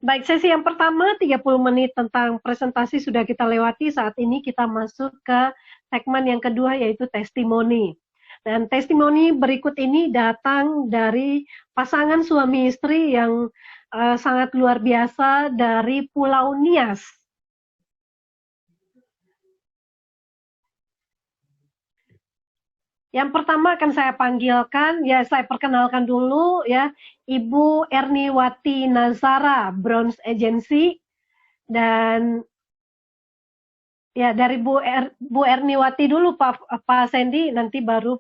Baik, sesi yang pertama 30 menit tentang presentasi sudah kita lewati. Saat ini kita masuk ke segmen yang kedua, yaitu testimoni. Dan testimoni berikut ini datang dari pasangan suami istri yang sangat luar biasa dari Pulau Nias. Yang pertama akan saya panggilkan, ya saya perkenalkan dulu ya, Ibu Erniwati Nazara, Bronze Agency, dan ya dari Bu Erniwati dulu Pak Sandy, nanti baru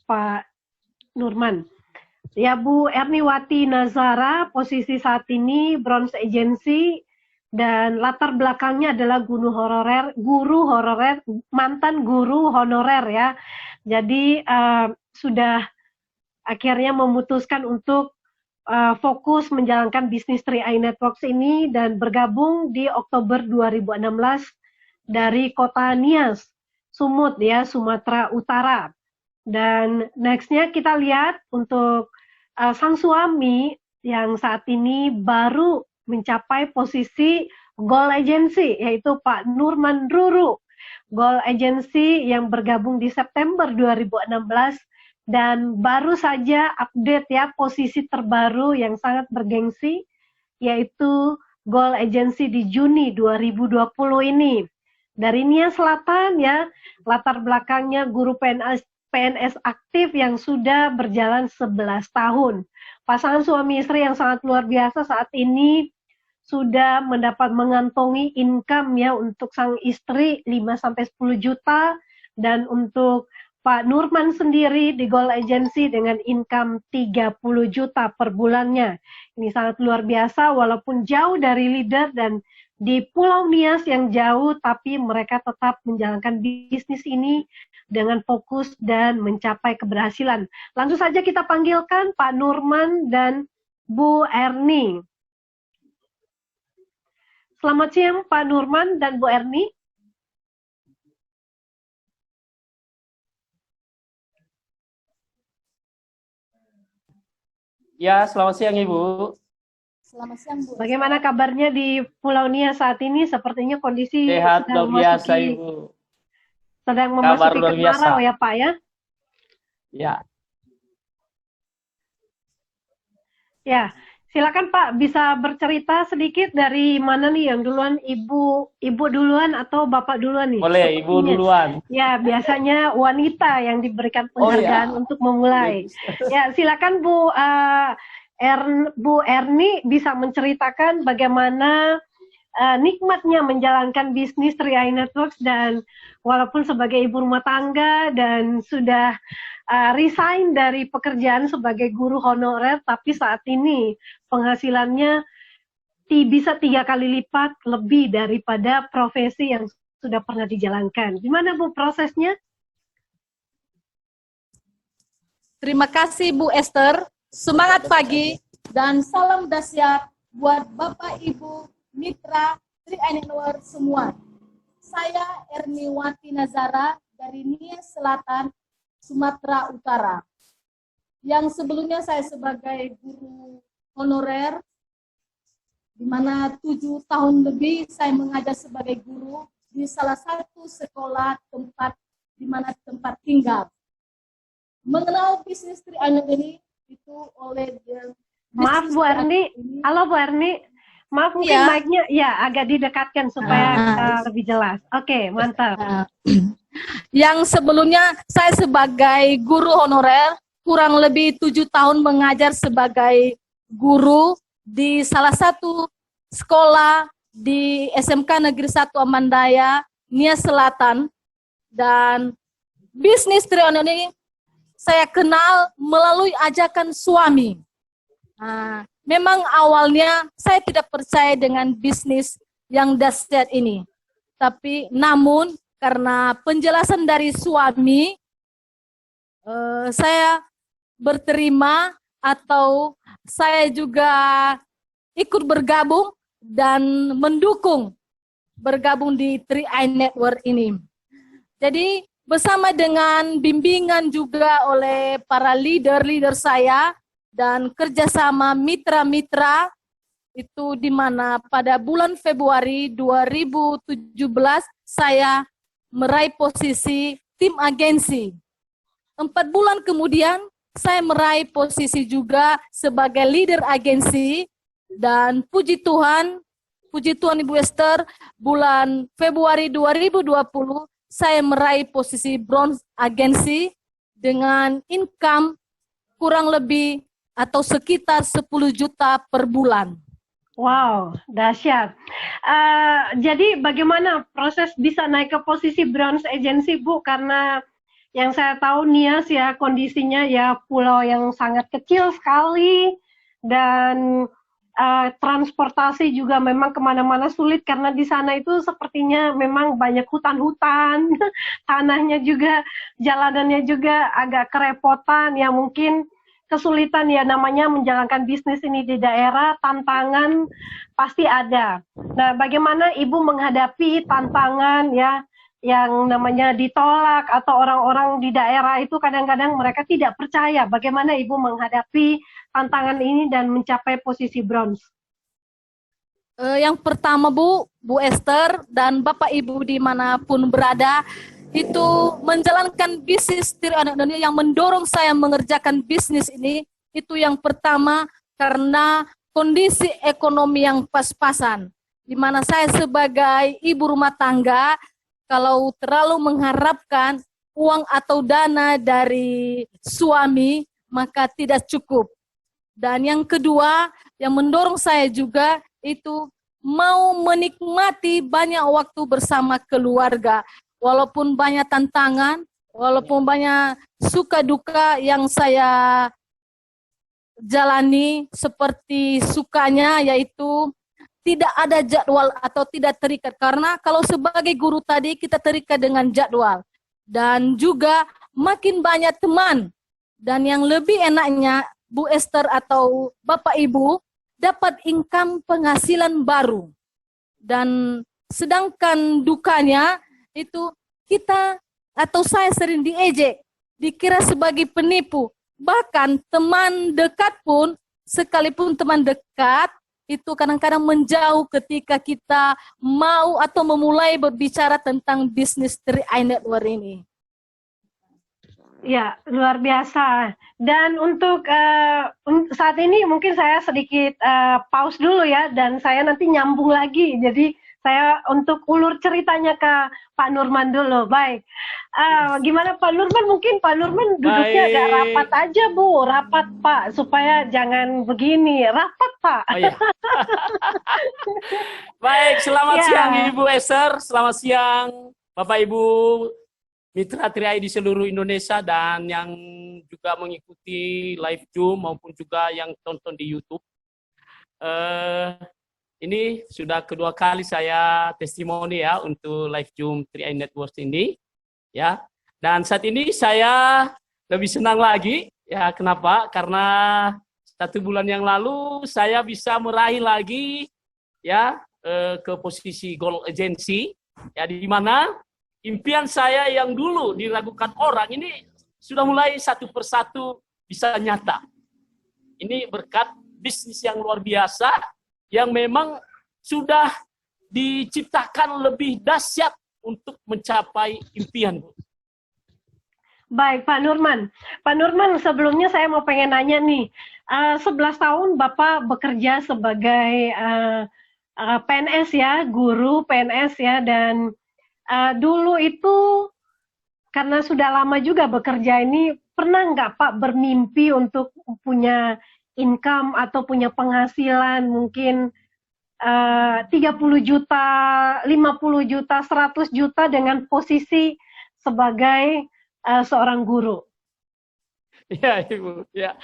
Pak Nurman. Ya, Bu Erniwati Nazara, posisi saat ini Bronze Agency, dan latar belakangnya adalah mantan guru honorer ya. Jadi sudah akhirnya memutuskan untuk fokus menjalankan bisnis 3i Networks ini dan bergabung di Oktober 2016 dari kota Nias, Sumut ya, Sumatera Utara. Dan nextnya kita lihat untuk sang suami yang saat ini baru mencapai posisi Gold Agency, yaitu Pak Nurman Ruru. Gold Agency yang bergabung di September 2016 dan baru saja update ya posisi terbaru yang sangat bergengsi, yaitu Gold Agency di Juni 2020 ini. Dari Nias Selatan ya, latar belakangnya guru PNS aktif yang sudah berjalan 11 tahun. Pasangan suami istri yang sangat luar biasa saat ini sudah mendapat mengantongi income ya untuk sang istri 5-10 juta, dan untuk Pak Nurman sendiri di Gold Agency dengan income 30 juta per bulannya. Ini sangat luar biasa walaupun jauh dari leader dan di Pulau Nias yang jauh, tapi mereka tetap menjalankan bisnis ini dengan fokus dan mencapai keberhasilan. Langsung saja kita panggilkan Pak Nurman dan Bu Erni. Selamat siang Pak Nurman dan Bu Erni. Ya, selamat siang Ibu. Selamat siang Bu. Bagaimana kabarnya di Pulau Nias saat ini? Sepertinya kondisi sehat luar biasa Ibu. Sedang memasuki kemarau ya Pak ya? Ya. Ya, silakan Pak, bisa bercerita sedikit dari mana nih yang duluan, Ibu duluan atau Bapak dluan nih? Boleh, Ibu duluan. Ya, biasanya wanita yang diberikan penghargaan untuk memulai. Ya, silakan Bu Erni bisa menceritakan bagaimana nikmatnya menjalankan bisnis 3i Networks, dan walaupun sebagai ibu rumah tangga dan sudah resign dari pekerjaan sebagai guru honorer, tapi saat ini penghasilannya bisa 3 kali lipat lebih daripada profesi yang sudah pernah dijalankan. Gimana Bu prosesnya? Terima kasih Bu Esther, semangat pagi dan salam dahsyat buat Bapak Ibu mitra 3i Networks semua. Saya Erniwati Nazara dari Nias Selatan, Sumatera Utara. Yang sebelumnya saya sebagai guru honorer, di mana 7 tahun lebih saya mengajar sebagai guru di salah satu sekolah tempat tinggal. Mengenal bisnis 3i Networks ini itu oleh Maaf Bu Erni, halo Bu Erni. Maaf mungkin mic-nya ya agak didekatkan supaya lebih jelas. Oke, mantap. Yang sebelumnya saya sebagai guru honorer kurang lebih 7 tahun mengajar sebagai guru di salah satu sekolah di SMK Negeri 1 Amandaya, Nias Selatan. Dan bisnis 3i Networks ini saya kenal melalui ajakan suami. Memang awalnya saya tidak percaya dengan bisnis yang dahsyat ini. Tapi namun karena penjelasan dari suami, saya berterima atau saya juga ikut bergabung dan mendukung bergabung di 3i Networks ini. Jadi bersama dengan bimbingan juga oleh para leader saya, dan kerjasama mitra-mitra, itu di mana pada bulan Februari 2017 saya meraih posisi tim agensi. 4 bulan kemudian saya meraih posisi juga sebagai leader agensi, dan puji Tuhan Ibu Esther, bulan Februari 2020 saya meraih posisi bronze agensi dengan income kurang lebih atau sekitar 10 juta per bulan. Wow, dahsyat. Jadi bagaimana proses bisa naik ke posisi bronze agency, Bu? Karena yang saya tahu Nias ya kondisinya ya pulau yang sangat kecil sekali, dan transportasi juga memang kemana-mana sulit karena di sana itu sepertinya memang banyak hutan-hutan, tanahnya juga, jalanannya juga agak kerepotan, ya mungkin kesulitan ya namanya menjalankan bisnis ini di daerah, tantangan pasti ada. Nah, bagaimana Ibu menghadapi tantangan ya yang namanya ditolak atau orang-orang di daerah itu kadang-kadang mereka tidak percaya. Bagaimana Ibu menghadapi tantangan ini dan mencapai posisi bronze? Yang pertama Bu Esther dan Bapak Ibu dimanapun berada, itu menjalankan bisnis Tri Anak Indonesia yang mendorong saya mengerjakan bisnis ini, itu yang pertama karena kondisi ekonomi yang pas-pasan, di mana saya sebagai ibu rumah tangga, kalau terlalu mengharapkan uang atau dana dari suami, maka tidak cukup. Dan yang kedua, yang mendorong saya juga, itu mau menikmati banyak waktu bersama keluarga. Walaupun banyak tantangan, walaupun banyak suka duka yang saya jalani, seperti sukanya yaitu tidak ada jadwal atau tidak terikat. Karena kalau sebagai guru tadi kita terikat dengan jadwal. Dan juga makin banyak teman. Dan yang lebih enaknya Bu Esther atau Bapak Ibu dapat income penghasilan baru. Dan sedangkan dukanya itu kita atau saya sering diejek, dikira sebagai penipu. Bahkan teman dekat pun, sekalipun teman dekat, itu kadang-kadang menjauh ketika kita mau atau memulai berbicara tentang bisnis Tri iNetwork ini. Ya, luar biasa. Dan untuk saat ini mungkin saya sedikit pause dulu ya, dan saya nanti nyambung lagi. Jadi saya untuk ulur ceritanya ke Pak Nurman dulu. Baik, gimana Pak Nurman? Mungkin Pak Nurman duduknya agak rapat aja Bu, rapat Pak, supaya jangan begini, rapat Pak. Oh, ya. Baik, selamat siang Ibu Esther, selamat siang Bapak Ibu Mitra Tri di seluruh Indonesia dan yang juga mengikuti live Zoom maupun juga yang tonton di YouTube. Ini sudah kedua kali saya testimoni ya untuk live Zoom Tri Network ini, ya. Dan saat ini saya lebih senang lagi, ya. Kenapa? Karena 1 bulan yang lalu saya bisa meraih lagi, ya, ke posisi Gold Agency, ya, di mana impian saya yang dulu diragukan orang ini sudah mulai satu persatu bisa nyata. Ini berkat bisnis yang luar biasa yang memang sudah diciptakan lebih dahsyat untuk mencapai impian, Bu. Baik, Pak Nurman. Pak Nurman, sebelumnya saya mau pengen nanya nih, 11 tahun Bapak bekerja sebagai PNS ya, guru PNS ya, dan dulu itu karena sudah lama juga bekerja ini, pernah nggak Pak bermimpi untuk punya income atau punya penghasilan mungkin 30 juta, 50 juta, 100 juta dengan posisi sebagai seorang guru? Ya, Ibu. Ya.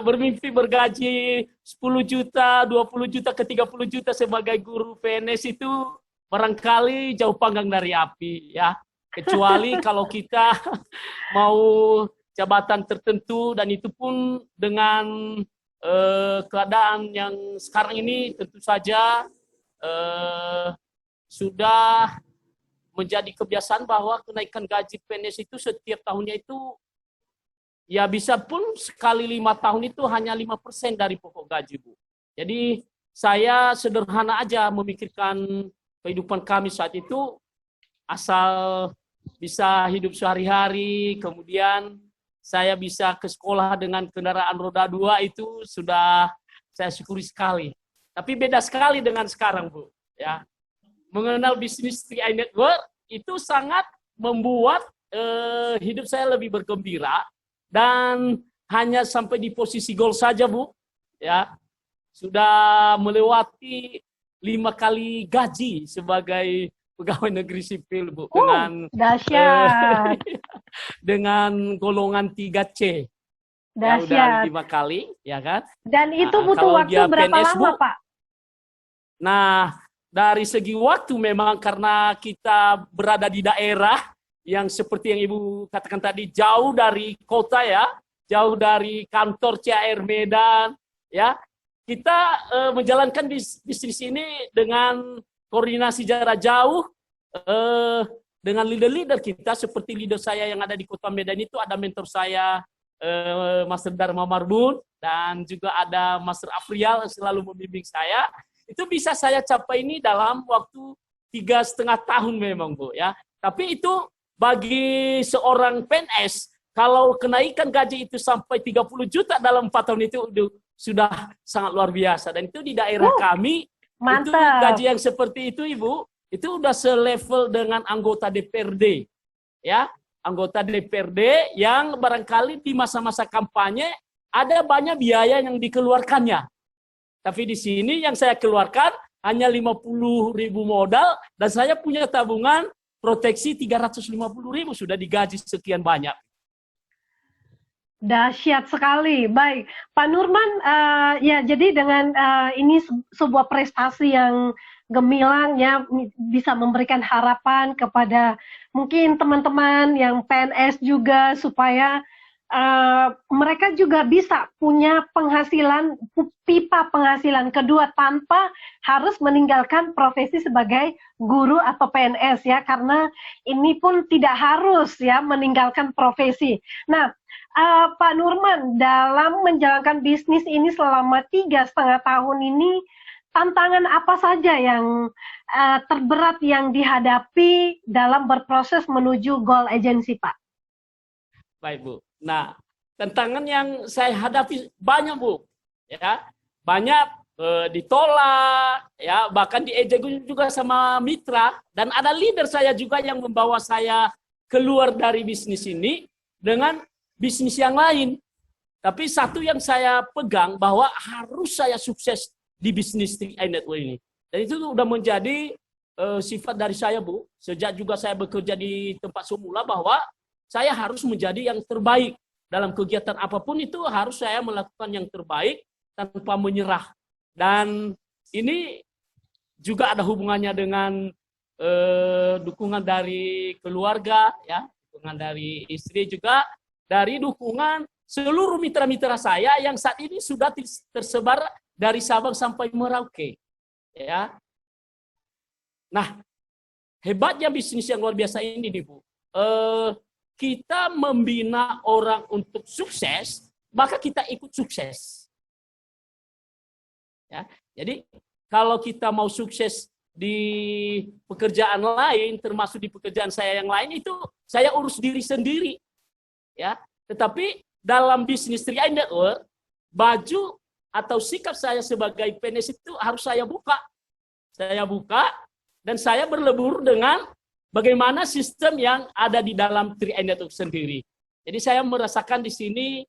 Bermimpi bergaji 10 juta, 20 juta ke 30 juta sebagai guru PNS itu barangkali jauh panggang dari api, ya. Kecuali kalau kita mau jabatan tertentu, dan itu pun dengan keadaan yang sekarang ini tentu saja sudah menjadi kebiasaan bahwa kenaikan gaji PNS itu setiap tahunnya itu ya bisa pun sekali 5 tahun itu hanya 5% dari pokok gaji, Bu. Jadi saya sederhana aja memikirkan kehidupan kami saat itu, asal bisa hidup sehari-hari, kemudian saya bisa ke sekolah dengan kendaraan roda 2 itu sudah saya syukuri sekali. Tapi beda sekali dengan sekarang, Bu. Ya, mengenal bisnis 3i Network itu sangat membuat hidup saya lebih bergembira, dan hanya sampai di posisi goal saja, Bu. Ya, sudah melewati 5 kali gaji sebagai pegawai negeri sipil, Bu, dengan dahsyat. dengan golongan 3C. Ya, Dahsyat. udah 5 kali, ya kan? Dan itu butuh kalau waktu dia berapa PNS, lama, Bu, Pak? Nah, dari segi waktu memang karena kita berada di daerah yang seperti yang Ibu katakan tadi, jauh dari kota ya, jauh dari kantor CAR Medan, ya. Kita menjalankan bisnis ini dengan koordinasi jarak jauh dengan leader-leader kita, seperti leader saya yang ada di Kota Medan itu ada mentor saya, Master Dharma Marbun, dan juga ada Master Afrial yang selalu membimbing saya. Itu bisa saya capai ini dalam waktu 3,5 tahun memang, Bu, ya. Tapi itu bagi seorang PNS, kalau kenaikan gaji itu sampai 30 juta dalam 4 tahun itu sudah sangat luar biasa. Dan itu di daerah kami, mantap. itu gaji yang seperti itu, Ibu, itu udah selevel dengan anggota DPRD. Ya, anggota DPRD yang barangkali di masa-masa kampanye ada banyak biaya yang dikeluarkannya. Tapi di sini yang saya keluarkan hanya 50.000 modal, dan saya punya tabungan proteksi 350.000, sudah digaji sekian banyak. Dahsyat sekali. Baik, Pak Nurman, ya jadi dengan ini sebuah prestasi yang gemilang ya, bisa memberikan harapan kepada mungkin teman-teman yang PNS juga, supaya mereka juga bisa punya penghasilan, pipa penghasilan kedua tanpa harus meninggalkan profesi sebagai guru atau PNS ya, karena ini pun tidak harus ya meninggalkan profesi. Nah, Pak Nurman, dalam menjalankan bisnis ini selama 3,5 tahun ini, tantangan apa saja yang terberat yang dihadapi dalam berproses menuju goal agency, Pak? Baik, Bu. Nah, tantangan yang saya hadapi banyak, Bu. Ya, banyak ditolak, ya, bahkan diejek juga sama mitra, dan ada leader saya juga yang membawa saya keluar dari bisnis ini dengan bisnis yang lain. Tapi satu yang saya pegang, bahwa harus saya sukses di bisnis 3i Network ini. Dan itu sudah menjadi sifat dari saya, Bu. Sejak juga saya bekerja di tempat semula, bahwa saya harus menjadi yang terbaik. Dalam kegiatan apapun itu harus saya melakukan yang terbaik tanpa menyerah. Dan ini juga ada hubungannya dengan dukungan dari keluarga, ya, dukungan dari istri juga, dari dukungan seluruh mitra-mitra saya yang saat ini sudah tersebar dari Sabang sampai Merauke. Ya. Nah, hebatnya bisnis yang luar biasa ini, nih, Bu. Kita membina orang untuk sukses, maka kita ikut sukses. Ya. Jadi, kalau kita mau sukses di pekerjaan lain, termasuk di pekerjaan saya yang lain, itu saya urus diri sendiri. Ya, tetapi dalam bisnis 3i Network, baju atau sikap saya sebagai PNS itu harus saya buka. Saya buka dan saya berlebur dengan bagaimana sistem yang ada di dalam 3i Network sendiri. Jadi saya merasakan di sini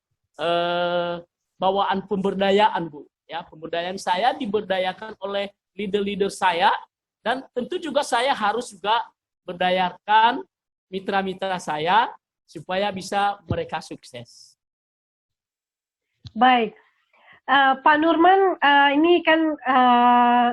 bawaan pemberdayaan, Bu. Ya, pemberdayaan saya diberdayakan oleh leader-leader saya, dan tentu juga saya harus juga berdayakan mitra-mitra saya supaya bisa mereka sukses. Baik, Pak Nurman, ini kan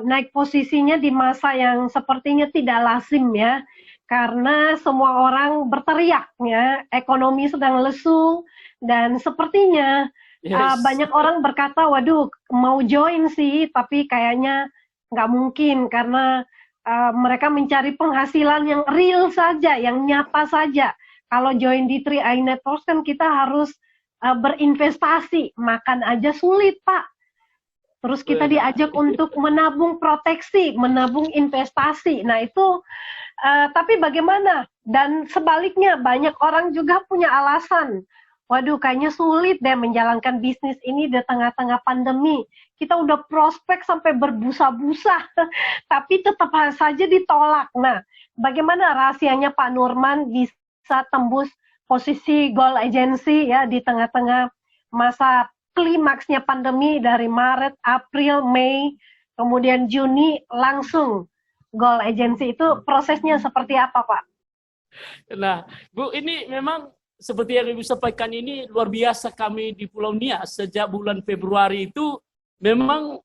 naik posisinya di masa yang sepertinya tidak lazim ya, karena semua orang berteriak ya, ekonomi sedang lesu, dan sepertinya banyak orang berkata, waduh mau join sih, tapi kayaknya nggak mungkin karena mereka mencari penghasilan yang real saja, yang nyata saja. Kalau join di 3i Network kan kita harus berinvestasi, makan aja sulit, Pak. Terus kita diajak untuk menabung proteksi, menabung investasi. Nah itu, tapi bagaimana? Dan sebaliknya, banyak orang juga punya alasan. Waduh, kayaknya sulit deh menjalankan bisnis ini di tengah-tengah pandemi. Kita udah prospek sampai berbusa-busa, tapi tetap saja ditolak. Nah, bagaimana rahasianya Pak Nurman bisa tembus posisi goal agency ya di tengah-tengah masa klimaksnya pandemi dari Maret, April, Mei, kemudian Juni langsung goal agency, itu prosesnya seperti apa, Pak? Nah, Bu, ini memang seperti yang Ibu sampaikan ini luar biasa kami di Pulau Nias sejak bulan Februari itu memang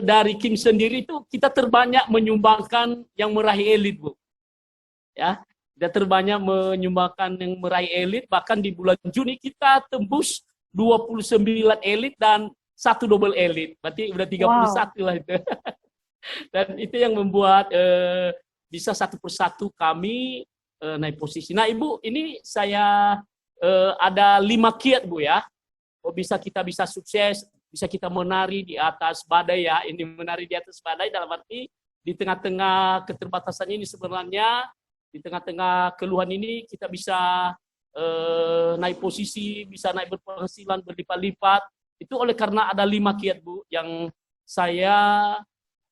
dari Kim sendiri itu kita terbanyak menyumbangkan yang meraih elit, Bu. Ya, kita terbanyak menyumbangkan yang meraih elit, bahkan di bulan Juni kita tembus 29 elit dan 1 double elit. Berarti udah 31 lah itu. Dan itu yang membuat bisa satu persatu kami naik posisi. Nah, Ibu, ini saya ada 5 kiat, Bu ya. Oh, kita bisa sukses, bisa kita menari di atas badai ya. Ini menari di atas badai dalam arti di tengah-tengah keterbatasan ini sebenarnya, di tengah-tengah keluhan ini kita bisa naik posisi, bisa naik berpenghasilan berlipat-lipat. Itu oleh karena ada 5 kiat, Bu, yang saya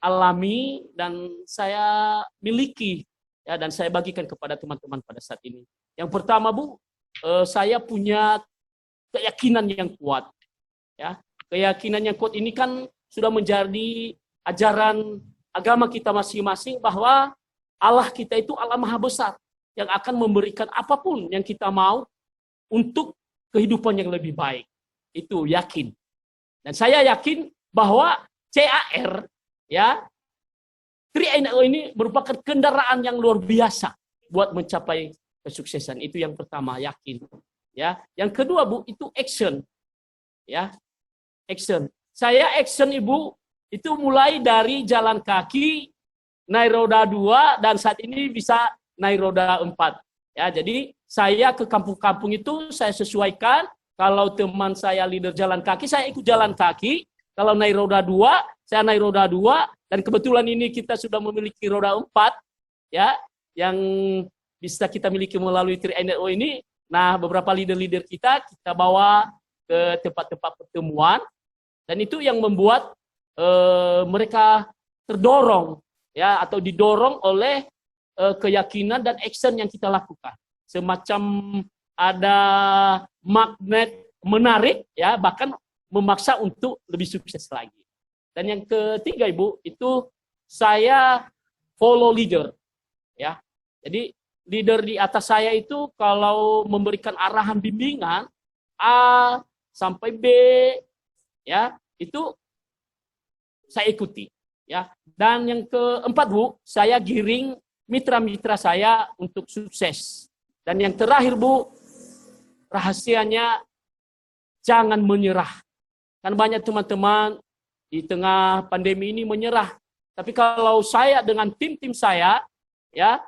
alami dan saya miliki ya, dan saya bagikan kepada teman-teman pada saat ini. Yang pertama, Bu, saya punya keyakinan yang kuat. Ya, keyakinan yang kuat ini kan sudah menjadi ajaran agama kita masing-masing bahwa Allah kita itu Allah Maha Besar yang akan memberikan apapun yang kita mau untuk kehidupan yang lebih baik. Itu yakin. Dan saya yakin bahwa CAR ya, 3NO ini merupakan kendaraan yang luar biasa buat mencapai kesuksesan. Itu yang pertama, yakin. Ya, yang kedua, Bu, itu action. Ya, action. Saya action, Ibu, itu mulai dari jalan kaki, naik roda 2, dan saat ini bisa naik roda 4. Ya, jadi saya ke kampung-kampung itu saya sesuaikan. Kalau teman saya leader jalan kaki, saya ikut jalan kaki. Kalau naik roda 2, saya naik roda 2. Dan kebetulan ini kita sudah memiliki roda 4, ya, yang bisa kita miliki melalui 3NO ini. Nah, beberapa leader-leader kita bawa ke tempat-tempat pertemuan. Dan itu yang membuat mereka terdorong, ya, atau didorong oleh keyakinan dan action yang kita lakukan. Semacam ada magnet menarik, ya, bahkan memaksa untuk lebih sukses lagi. Dan yang ketiga, Ibu, itu saya follow leader. Ya, jadi leader di atas saya itu kalau memberikan arahan bimbingan A sampai B, ya, itu saya ikuti. Ya, dan yang keempat, Bu, saya giring mitra-mitra saya untuk sukses. Dan yang terakhir, Bu, rahasianya jangan menyerah. Kan banyak teman-teman di tengah pandemi ini menyerah. Tapi kalau saya dengan tim-tim saya, ya,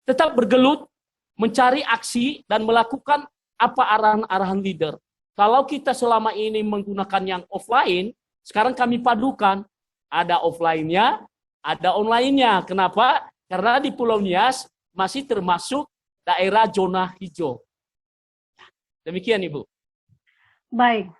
tetap bergelut, mencari aksi dan melakukan apa arahan-arahan leader. Kalau kita selama ini menggunakan yang offline, sekarang kami padukan. Ada offline-nya, ada online-nya. Kenapa? Karena di Pulau Nias masih termasuk daerah zona hijau. Demikian, Ibu. Baik.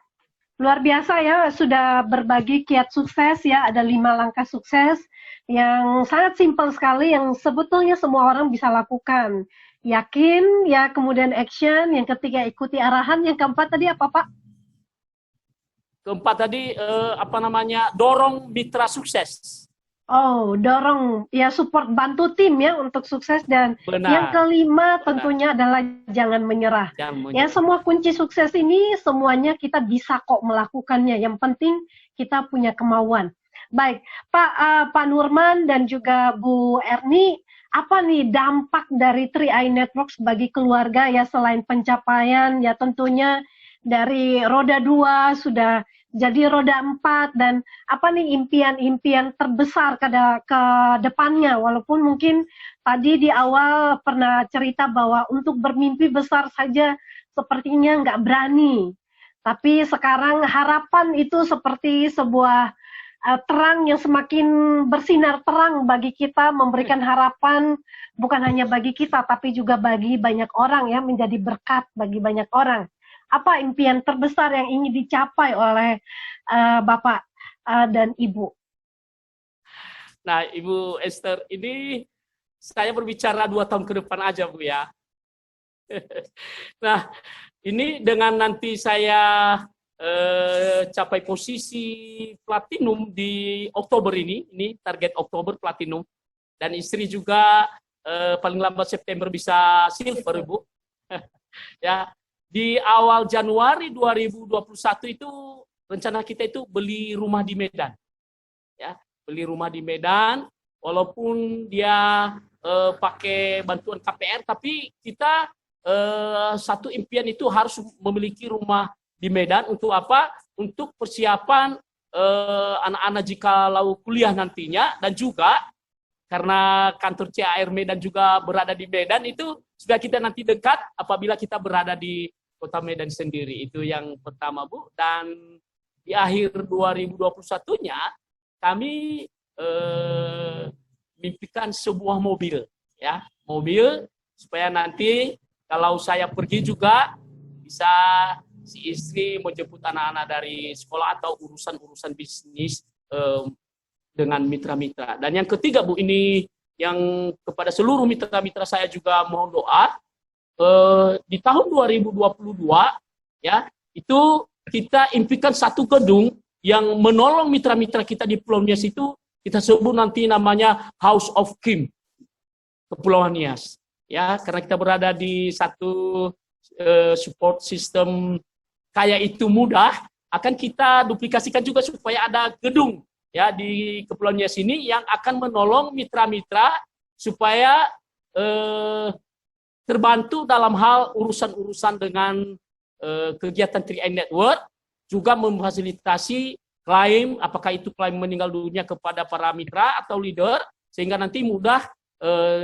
Luar biasa ya, sudah berbagi kiat sukses ya, ada 5 langkah sukses yang sangat simpel sekali yang sebetulnya semua orang bisa lakukan. Yakin, ya, kemudian action, yang ketiga ikuti arahan, yang keempat tadi apa, Pak? Keempat tadi dorong mitra sukses. Oh, dorong, ya, support, bantu tim ya untuk sukses. Dan Benar. Yang kelima tentunya adalah jangan menyerah. Ya, semua kunci sukses ini semuanya kita bisa kok melakukannya. Yang penting kita punya kemauan. Baik, Pak Nurman dan juga Bu Erni, apa nih dampak dari 3i Networks bagi keluarga ya, selain pencapaian ya tentunya dari roda 2 sudah jadi roda 4, dan apa nih impian-impian terbesar ke depannya, walaupun mungkin tadi di awal pernah cerita bahwa untuk bermimpi besar saja sepertinya nggak berani, Tapi sekarang harapan itu seperti sebuah terang yang semakin bersinar terang bagi kita, memberikan harapan bukan hanya bagi kita, tapi juga bagi banyak orang ya, menjadi berkat bagi banyak orang. Apa impian terbesar yang ingin dicapai oleh Bapak dan Ibu? Nah, Ibu Esther, ini saya berbicara 2 tahun ke depan aja, Bu ya. Nah, ini dengan nanti saya capai posisi platinum di Oktober ini target Oktober platinum, dan istri juga paling lambat September bisa silver, Bu. Ya, di awal Januari 2021 itu rencana kita itu beli rumah di Medan. Ya, beli rumah di Medan, walaupun dia pakai bantuan KPR, tapi kita satu impian itu harus memiliki rumah di Medan. Untuk apa? Untuk persiapan anak-anak jika lau kuliah nantinya, dan juga karena kantor CAR Medan juga berada di Medan, itu sudah kita nanti dekat apabila kita berada di kota Medan sendiri. Itu yang pertama, Bu. Dan di akhir 2021-nya kami mimpikan sebuah mobil, ya, mobil supaya nanti kalau saya pergi juga bisa si istri menjemput anak-anak dari sekolah atau urusan-urusan bisnis dengan mitra-mitra. Dan yang ketiga, Bu, ini yang kepada seluruh mitra-mitra saya juga mohon doa, di tahun 2022 ya, itu kita impikan satu gedung yang menolong mitra-mitra kita di Pulau Nias, itu kita sebut nanti namanya House of Kim Kepulauan Nias. Ya, karena kita berada di satu support system kayak itu mudah, akan kita duplikasikan juga supaya ada gedung ya di Kepulauan Nias ini yang akan menolong mitra-mitra supaya terbantu dalam hal urusan-urusan dengan kegiatan 3i Network, juga memfasilitasi klaim, apakah itu klaim meninggal dunia kepada para mitra atau leader, sehingga nanti mudah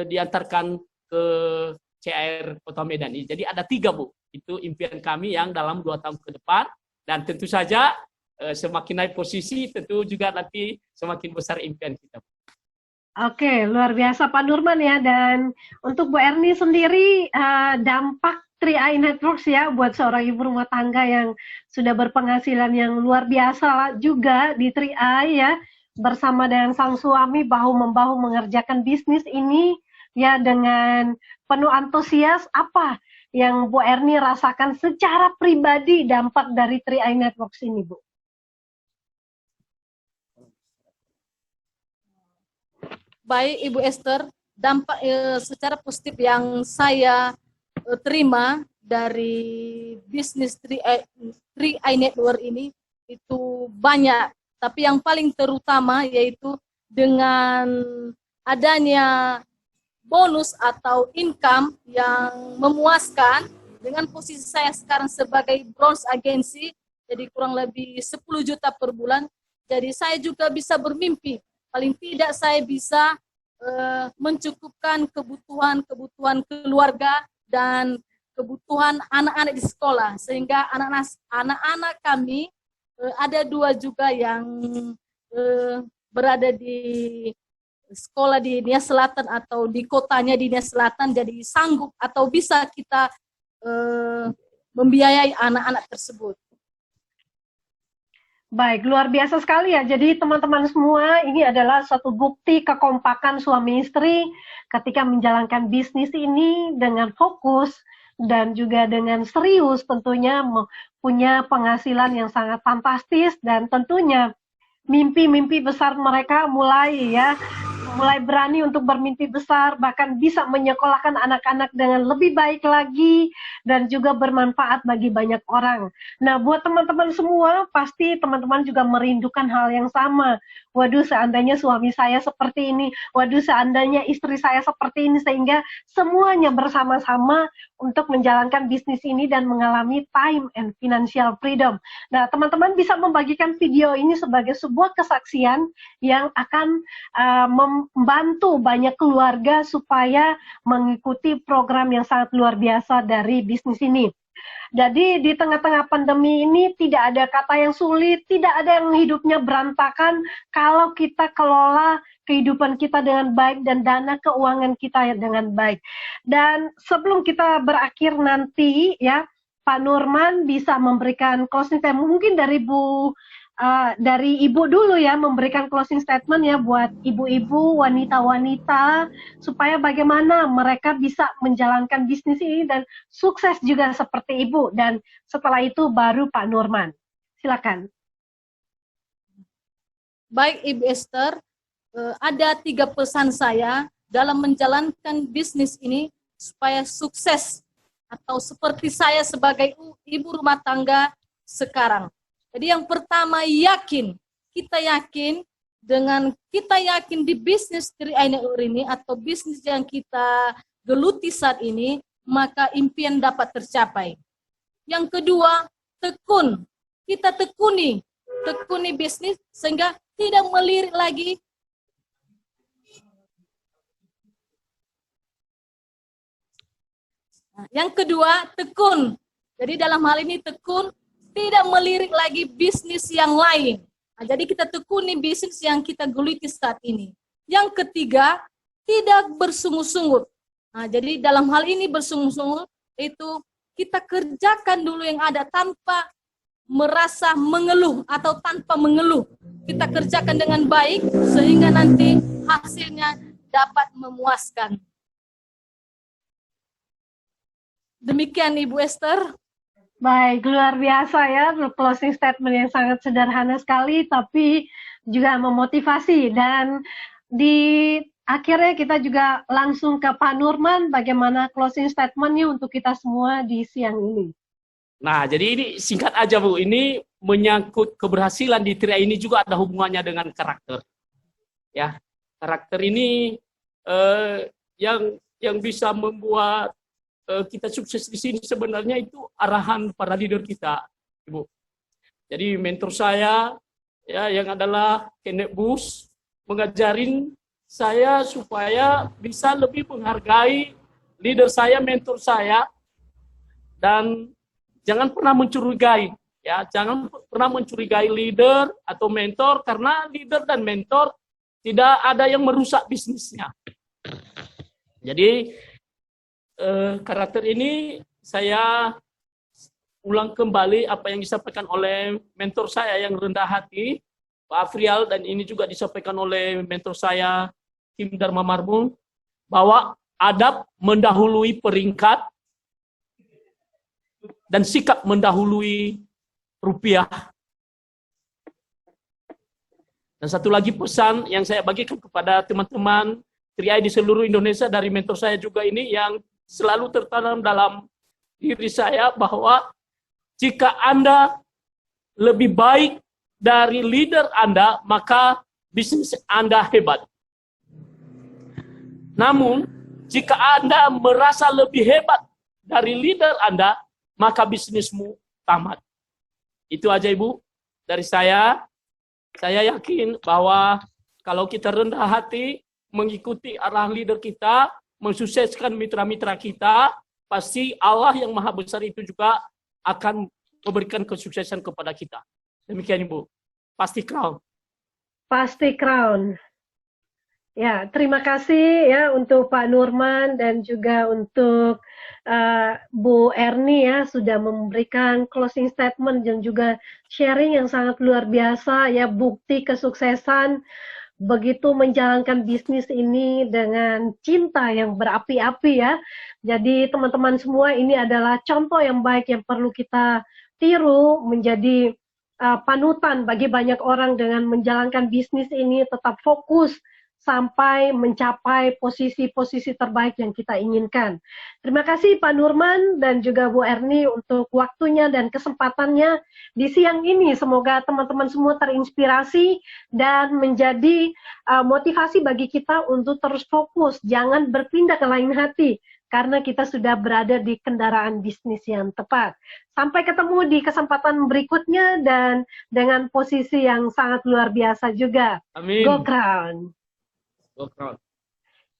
diantarkan ke CAR Kota Medan ini. Jadi ada 3, Bu. Itu impian kami yang dalam 2 tahun ke depan. Dan tentu saja semakin naik posisi, tentu juga nanti semakin besar impian kita. Oke, luar biasa Pak Nurman ya. Dan untuk Bu Erni sendiri, dampak 3i Networks ya buat seorang ibu rumah tangga yang sudah berpenghasilan yang luar biasa juga di 3i ya, bersama dengan sang suami bahu-membahu mengerjakan bisnis ini ya dengan penuh antusias. Apa yang Bu Erni rasakan secara pribadi dampak dari 3i Networks ini, Bu? Baik, Ibu Esther, dampak secara positif yang saya terima dari bisnis 3i Network ini itu banyak, tapi yang paling terutama yaitu dengan adanya bonus atau income yang memuaskan. Dengan posisi saya sekarang sebagai bronze agency, jadi kurang lebih 10 juta per bulan, jadi saya juga bisa bermimpi, paling tidak saya bisa mencukupkan kebutuhan keluarga dan kebutuhan anak-anak di sekolah, sehingga anak-anak kami ada 2 juga yang berada di sekolah di Nias Selatan atau di kotanya di Nias Selatan, jadi sanggup atau bisa kita membiayai anak-anak tersebut. Baik, luar biasa sekali ya. Jadi teman-teman semua, ini adalah suatu bukti kekompakan suami istri ketika menjalankan bisnis ini dengan fokus dan juga dengan serius, tentunya punya penghasilan yang sangat fantastis, dan tentunya mimpi-mimpi besar mereka mulai berani untuk bermimpi besar, bahkan bisa menyekolahkan anak-anak dengan lebih baik lagi dan juga bermanfaat bagi banyak orang. Nah, buat teman-teman semua, pasti teman-teman juga merindukan hal yang sama. Waduh, seandainya suami saya seperti ini, waduh, seandainya istri saya seperti ini, sehingga semuanya bersama-sama untuk menjalankan bisnis ini dan mengalami time and financial freedom. Nah, teman-teman bisa membagikan video ini sebagai sebuah kesaksian yang akan membantu banyak keluarga supaya mengikuti program yang sangat luar biasa dari bisnis ini. Jadi di tengah-tengah pandemi ini tidak ada kata yang sulit, tidak ada yang hidupnya berantakan kalau kita kelola kehidupan kita dengan baik dan dana keuangan kita dengan baik. Dan sebelum kita berakhir nanti ya, Pak Nurman bisa memberikan closing statement mungkin dari Ibu dulu ya, memberikan closing statement ya buat ibu-ibu, wanita-wanita, supaya bagaimana mereka bisa menjalankan bisnis ini dan sukses juga seperti Ibu. Dan setelah itu baru Pak Nurman. Silakan. Baik Ibu Esther, ada 3 pesan saya dalam menjalankan bisnis ini supaya sukses atau seperti saya sebagai ibu rumah tangga sekarang. Jadi yang pertama, kita yakin di bisnis 3i Network ini atau bisnis yang kita geluti saat ini, maka impian dapat tercapai. Yang kedua, kita tekuni bisnis sehingga tidak melirik lagi. Yang kedua, tekun. Jadi dalam hal ini tekun, tidak melirik lagi bisnis yang lain. Nah, jadi kita tekuni bisnis yang kita geluti saat ini. Yang ketiga, tidak bersungut-sungut. Nah, jadi dalam hal ini bersungut-sungut itu kita kerjakan dulu yang ada tanpa merasa mengeluh atau tanpa mengeluh. Kita kerjakan dengan baik sehingga nanti hasilnya dapat memuaskan. Demikian Ibu Esther. Baik, luar biasa ya, closing statement yang sangat sederhana sekali, tapi juga memotivasi. Dan di akhirnya kita juga langsung ke Pak Nurman, bagaimana closing statementnya untuk kita semua di siang ini. Nah, jadi ini singkat aja Bu, ini menyangkut keberhasilan di 3i ini juga ada hubungannya dengan karakter. Ya, karakter ini yang bisa membuat kita sukses di sini sebenarnya itu arahan para leader kita, Ibu. Jadi mentor saya ya yang adalah Kenneth Bush mengajarin saya supaya bisa lebih menghargai leader saya, mentor saya, dan jangan pernah mencurigai ya, jangan pernah mencurigai leader atau mentor karena leader dan mentor tidak ada yang merusak bisnisnya. Jadi karakter ini saya ulang kembali apa yang disampaikan oleh mentor saya yang rendah hati, Pak Afrial, dan ini juga disampaikan oleh mentor saya, Kim Dharma Marbun, bahwa adab mendahului peringkat dan sikap mendahului rupiah. Dan satu lagi pesan yang saya bagikan kepada teman-teman 3i di seluruh Indonesia dari mentor saya juga ini yang selalu tertanam dalam diri saya bahwa jika Anda lebih baik dari leader Anda, maka bisnis Anda hebat. Namun, jika Anda merasa lebih hebat dari leader Anda, maka bisnismu tamat. Itu aja Ibu dari saya. Saya yakin bahwa kalau kita rendah hati, mengikuti arah leader kita, mensukseskan mitra-mitra kita, pasti Allah yang Maha Besar itu juga akan memberikan kesuksesan kepada kita. Demikian Ibu. Pasti crown. Pasti crown. Ya, terima kasih ya untuk Pak Nurman dan juga untuk Bu Erni ya sudah memberikan closing statement dan juga sharing yang sangat luar biasa ya, bukti kesuksesan begitu menjalankan bisnis ini dengan cinta yang berapi-api ya. Jadi teman-teman semua ini adalah contoh yang baik yang perlu kita tiru, menjadi panutan bagi banyak orang dengan menjalankan bisnis ini, tetap fokus sampai mencapai posisi-posisi terbaik yang kita inginkan. Terima kasih Pak Nurman dan juga Bu Erni untuk waktunya dan kesempatannya di siang ini. Semoga teman-teman semua terinspirasi dan menjadi motivasi bagi kita untuk terus fokus, jangan berpindah ke lain hati, karena kita sudah berada di kendaraan bisnis yang tepat. Sampai ketemu di kesempatan berikutnya dan dengan posisi yang sangat luar biasa juga. Amin. Go Crown! Go Crown.